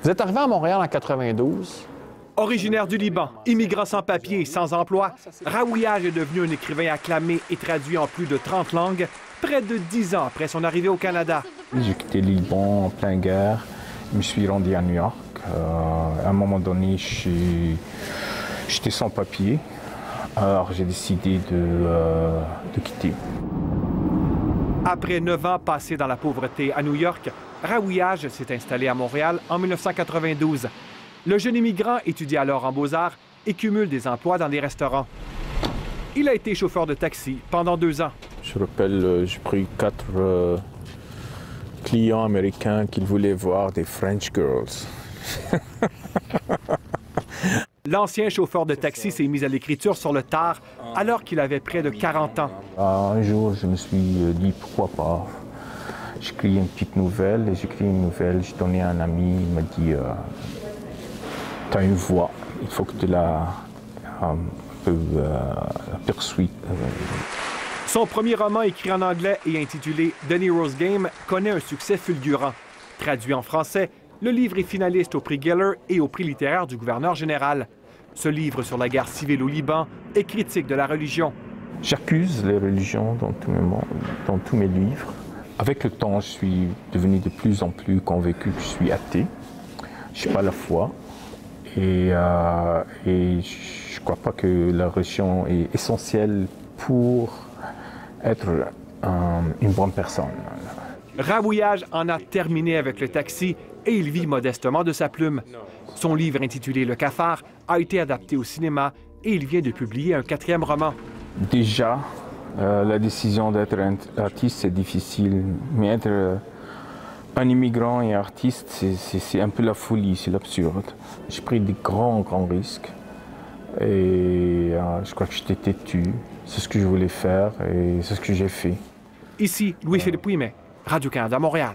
Vous êtes arrivé à Montréal en 92. Originaire du Liban, immigrant sans papier et sans emploi, Raouiage est devenu un écrivain acclamé et traduit en plus de 30 langues, près de 10 ans après son arrivée au Canada. J'ai quitté le Liban en pleine guerre. Je me suis rendu à New York. À un moment donné, j'étais sans papier. Alors j'ai décidé de quitter. Après 9 ans passés dans la pauvreté à New York, Raouiage s'est installé à Montréal en 1992. Le jeune immigrant étudie alors en beaux-arts et cumule des emplois dans des restaurants. Il a été chauffeur de taxi pendant 2 ans. Je rappelle, j'ai pris 4 clients américains qui voulaient voir des French girls. L'ancien chauffeur de taxi s'est mis à l'écriture sur le tard alors qu'il avait près de 40 ans. Un jour, je me suis dit pourquoi pas. J'écris une petite nouvelle et j'écris une nouvelle. J'ai donné à un ami, il m'a dit tu as une voix, il faut que tu la poursuives. Son premier roman écrit en anglais et intitulé The Hero's Game connaît un succès fulgurant. Traduit en français, le livre est finaliste au prix Geller et au prix littéraire du gouverneur général. Ce livre sur la guerre civile au Liban est critique de la religion. J'accuse les religions dans tous mes livres. Avec le temps, je suis devenu de plus en plus convaincu que je suis athée. Je n'ai pas la foi. Et je ne crois pas que la religion est essentielle pour être une bonne personne. Raouiage en a terminé avec le taxi et il vit modestement de sa plume. Son livre intitulé Le Cafard a été adapté au cinéma et il vient de publier un 4e roman. Déjà, la décision d'être un artiste, c'est difficile, mais être un immigrant et artiste, c'est un peu la folie, c'est l'absurde. J'ai pris des grands risques et je crois que j'étais têtu. C'est ce que je voulais faire et c'est ce que j'ai fait. Ici, Louis-Philippe Ouimet, Radio-Canada, Montréal.